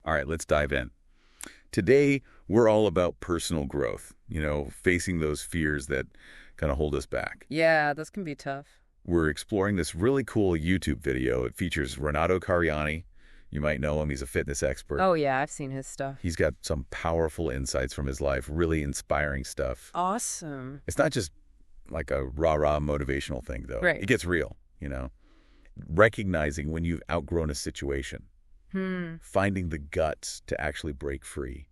All right, let's dive in. Today, we're all about personal growth, facing those fears that kind of hold us back. Yeah, this can be tough. We're exploring this really cool YouTube video. It features Renato Cariani. You might know him. He's a fitness expert. Oh, yeah, I've seen his stuff. He's got some powerful insights from his life, really inspiring stuff. Awesome. It's not just like a rah-rah motivational thing, though. Right. It gets real, Recognizing when you've outgrown a situation. Finding the guts to actually break free.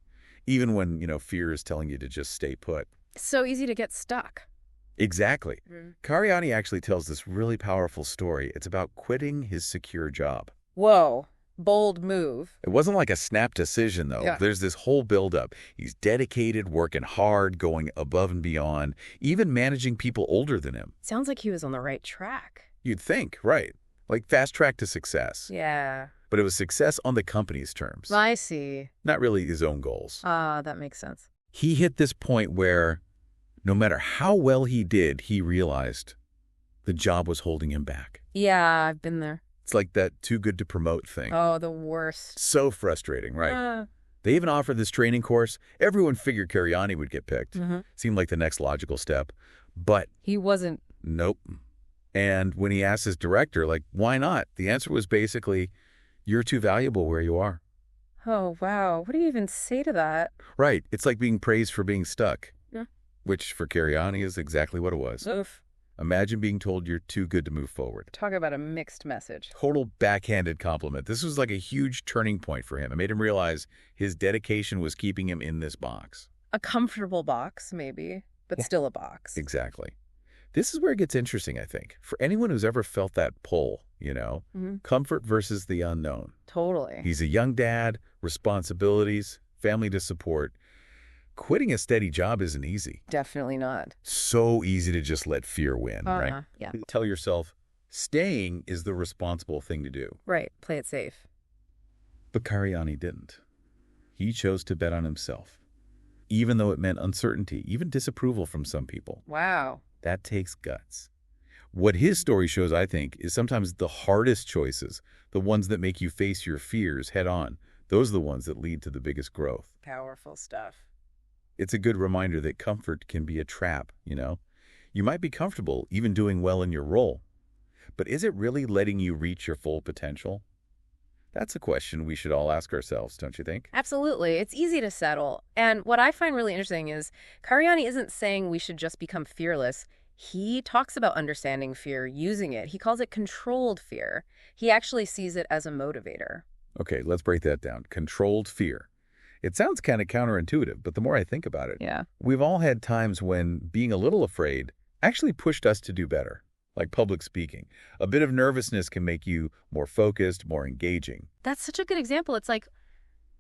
Even when, fear is telling you to just stay put. It's so easy to get stuck. Exactly. Cariani actually tells this really powerful story. It's about quitting his secure job. Whoa. Bold move. It wasn't like a snap decision, though. Yeah. There's this whole buildup. He's dedicated, working hard, going above and beyond, even managing people older than him. Sounds like he was on the right track. You'd think, right? Like fast track to success. Yeah. But it was success on the company's terms. I see. Not really his own goals. That makes sense. He hit this point where no matter how well he did, he realized the job was holding him back. Yeah, I've been there. It's like that too good to promote thing. Oh, the worst. So frustrating, right? They even offered this training course. Everyone figured Cariani would get picked. Seemed like the next logical step. But he wasn't. Nope. And when he asked his director, why not? The answer was basically, you're too valuable where you are. Oh, wow. What do you even say to that? Right. It's like being praised for being stuck. Yeah. Which for Cariani is exactly what it was. Oof. Imagine being told you're too good to move forward. Talk about a mixed message. Total backhanded compliment. This was like a huge turning point for him. It made him realize his dedication was keeping him in this box. A comfortable box, maybe, but still a box. Exactly. This is where it gets interesting, I think. For anyone who's ever felt that pull, comfort versus the unknown. Totally. He's a young dad, responsibilities, family to support. Quitting a steady job isn't easy. Definitely not. So easy to just let fear win, right? Yeah. Tell yourself, staying is the responsible thing to do. Right. Play it safe. But Cariani didn't. He chose to bet on himself, even though it meant uncertainty, even disapproval from some people. Wow. That takes guts. What his story shows, I think, is sometimes the hardest choices, the ones that make you face your fears head on, those are the ones that lead to the biggest growth. Powerful stuff. It's a good reminder that comfort can be a trap, You might be comfortable even doing well in your role, but is it really letting you reach your full potential? That's a question we should all ask ourselves, don't you think? Absolutely. It's easy to settle. And what I find really interesting is Cariani isn't saying we should just become fearless. He talks about understanding fear, using it. He calls it controlled fear. He actually sees it as a motivator. Okay, let's break that down. Controlled fear. It sounds kind of counterintuitive, but the more I think about it, we've all had times when being a little afraid actually pushed us to do better, like public speaking. A bit of nervousness can make you more focused, more engaging. That's such a good example. It's like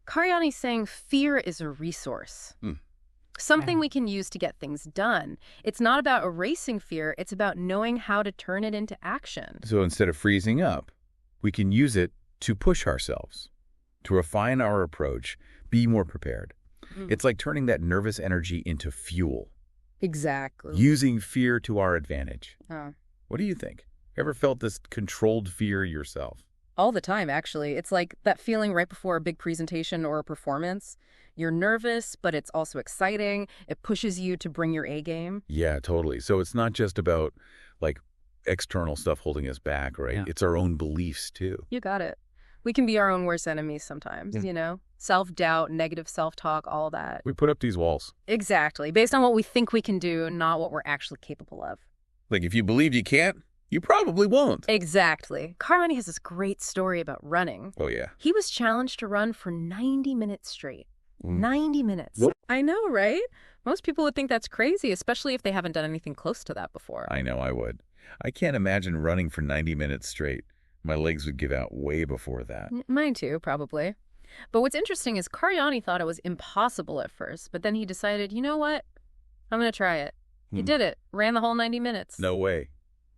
Cariani's saying fear is a resource, something we can use to get things done. It's not about erasing fear. It's about knowing how to turn it into action. So instead of freezing up, we can use it to push ourselves, to refine our approach, be more prepared. It's like turning that nervous energy into fuel. Exactly. Using fear to our advantage. Oh. What do you think? Ever felt this controlled fear yourself? All the time, actually. It's like that feeling right before a big presentation or a performance. You're nervous, but it's also exciting. It pushes you to bring your A game. Yeah, totally. So it's not just about external stuff holding us back, right? Yeah. It's our own beliefs too. You got it. We can be our own worst enemies sometimes, Self-doubt, negative self-talk, all that. We put up these walls. Exactly. Based on what we think we can do, not what we're actually capable of. If you believe you can't, you probably won't. Exactly. Cariani has this great story about running. Oh, yeah. He was challenged to run for 90 minutes straight. 90 minutes. Yep. I know, right? Most people would think that's crazy, especially if they haven't done anything close to that before. I know I would. I can't imagine running for 90 minutes straight. My legs would give out way before that. Mine too, probably. But what's interesting is Cariani thought it was impossible at first, but then he decided, you know what? I'm going to try it. He did it. Ran the whole 90 minutes. No way.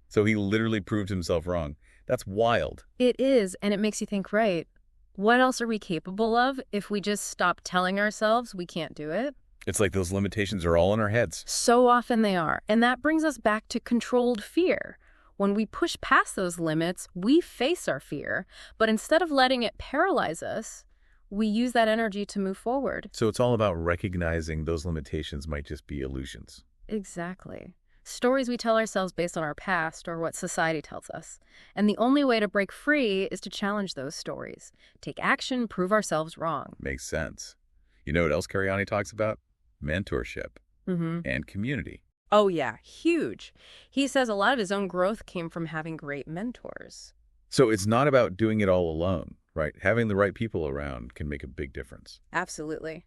So he literally proved himself wrong. That's wild. It is, and it makes you think, right, what else are we capable of if we just stop telling ourselves we can't do it? It's like those limitations are all in our heads. So often they are. And that brings us back to controlled fear. When we push past those limits, we face our fear. But instead of letting it paralyze us, we use that energy to move forward. So it's all about recognizing those limitations might just be illusions. Exactly. Stories we tell ourselves based on our past or what society tells us. And the only way to break free is to challenge those stories. Take action, prove ourselves wrong. Makes sense. You know what else Karyani talks about? Mentorship and community. Oh, yeah, huge. He says a lot of his own growth came from having great mentors. So it's not about doing it all alone, right? Having the right people around can make a big difference. Absolutely.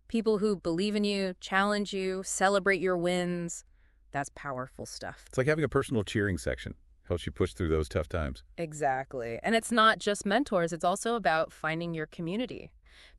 People who believe in you, challenge you, celebrate your wins. That's powerful stuff. It's like having a personal cheering section. Helps you push through those tough times. Exactly. And it's not just mentors. It's also about finding your community.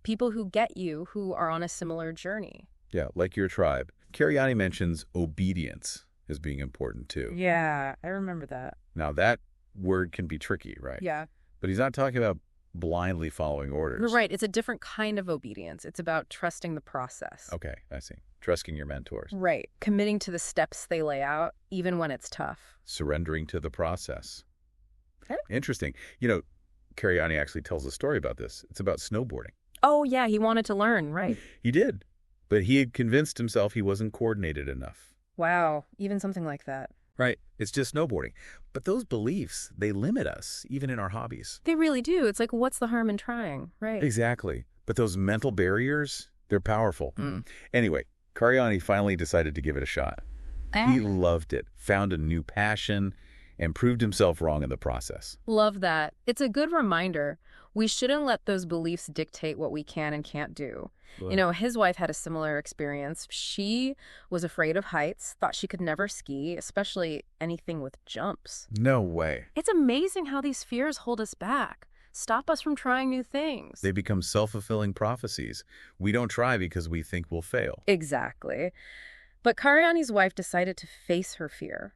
People who get you, who are on a similar journey. Yeah, like your tribe. Karyani mentions obedience as being important too. Yeah, I remember that. Now that word can be tricky, right? Yeah. But he's not talking about blindly following orders. Right. It's a different kind of obedience. It's about trusting the process. Okay, I see. Trusting your mentors. Right. Committing to the steps they lay out, even when it's tough. Surrendering to the process. Okay. Interesting. You know, Karyani actually tells a story about this. It's about snowboarding. Oh, yeah. He wanted to learn, right? He did. But he had convinced himself he wasn't coordinated enough. Wow. Even something like that. Right. It's just snowboarding. But those beliefs, they limit us, even in our hobbies. They really do. It's like, what's the harm in trying, right? Exactly. But those mental barriers, they're powerful. Anyway, Karyani finally decided to give it a shot. He loved it, found a new passion, and proved himself wrong in the process. Love that. It's a good reminder. We shouldn't let those beliefs dictate what we can and can't do. Right. You know, his wife had a similar experience. She was afraid of heights, thought she could never ski, especially anything with jumps. No way. It's amazing how these fears hold us back, stop us from trying new things. They become self-fulfilling prophecies. We don't try because we think we'll fail. Exactly. But Karyani's wife decided to face her fear,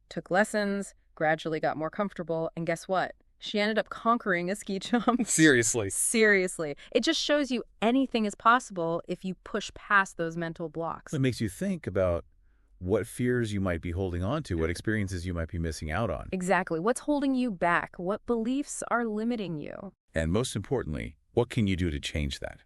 took lessons, gradually got more comfortable, and guess what? She ended up conquering a ski jump. Seriously. Seriously. It just shows you anything is possible if you push past those mental blocks. It makes you think about what fears you might be holding on to, what experiences you might be missing out on. Exactly. What's holding you back? What beliefs are limiting you? And most importantly, what can you do to change that?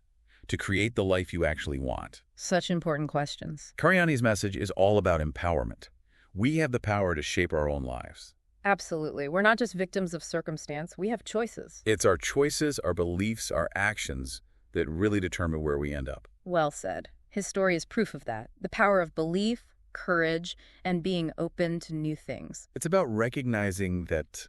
To create the life you actually want? Such important questions. Karyani's message is all about empowerment. We have the power to shape our own lives. Absolutely. We're not just victims of circumstance. We have choices. It's our choices, our beliefs, our actions that really determine where we end up. Well said. His story is proof of that. The power of belief, courage, and being open to new things. It's about recognizing that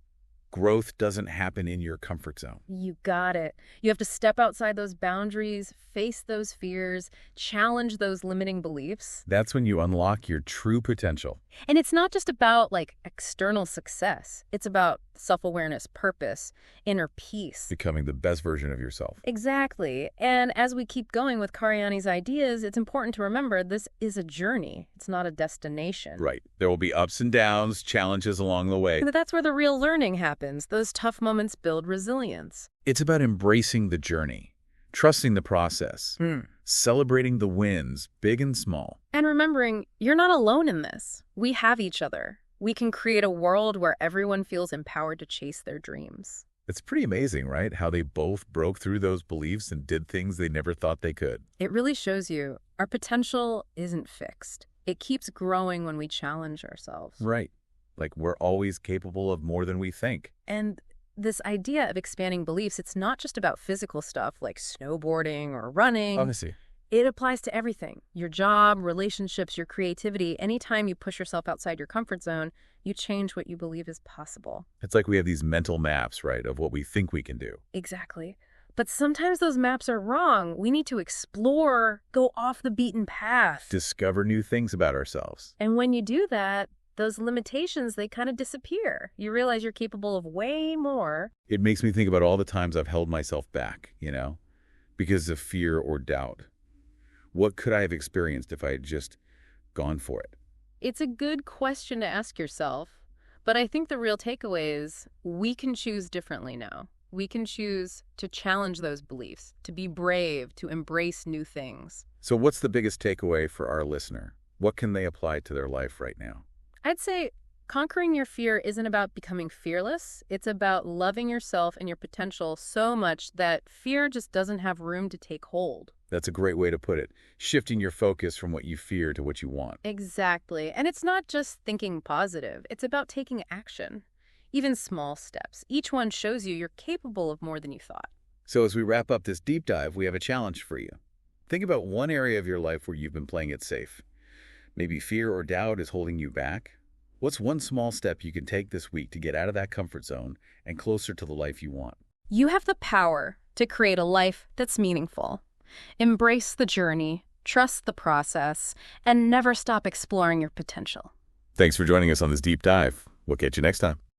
growth doesn't happen in your comfort zone. You got it. You have to step outside those boundaries, face those fears, challenge those limiting beliefs. That's when you unlock your true potential. And it's not just about, like, external success. It's about self-awareness, purpose, inner peace. Becoming the best version of yourself. Exactly. And as we keep going with Karyani's ideas, it's important to remember this is a journey. It's not a destination. Right. There will be ups and downs, challenges along the way. But that's where the real learning happens. Those tough moments build resilience. It's about embracing the journey, trusting the process, celebrating the wins, big and small. And remembering, you're not alone in this. We have each other. We can create a world where everyone feels empowered to chase their dreams. It's pretty amazing, right? How they both broke through those beliefs and did things they never thought they could. It really shows you our potential isn't fixed. It keeps growing when we challenge ourselves. Right. Like we're always capable of more than we think. And this idea of expanding beliefs, it's not just about physical stuff like snowboarding or running. Obviously. It applies to everything. Your job, relationships, your creativity. Anytime you push yourself outside your comfort zone, you change what you believe is possible. It's like we have these mental maps, right, of what we think we can do. Exactly. But sometimes those maps are wrong. We need to explore, go off the beaten path. Discover new things about ourselves. And when you do that, those limitations, they kind of disappear. You realize you're capable of way more. It makes me think about all the times I've held myself back, because of fear or doubt. What could I have experienced if I had just gone for it? It's a good question to ask yourself, but I think the real takeaway is we can choose differently now. We can choose to challenge those beliefs, to be brave, to embrace new things. So what's the biggest takeaway for our listener? What can they apply to their life right now? I'd say Conquering your fear isn't about becoming fearless. It's about loving yourself and your potential so much that fear just doesn't have room to take hold. That's a great way to put it. Shifting your focus from what you fear to what you want. Exactly. And it's not just thinking positive. It's about taking action. Even small steps. Each one shows you're capable of more than you thought. So as we wrap up this deep dive, we have a challenge for you. Think about one area of your life where you've been playing it safe. Maybe fear or doubt is holding you back. What's one small step you can take this week to get out of that comfort zone and closer to the life you want? You have the power to create a life that's meaningful. Embrace the journey, trust the process, and never stop exploring your potential. Thanks for joining us on this deep dive. We'll catch you next time.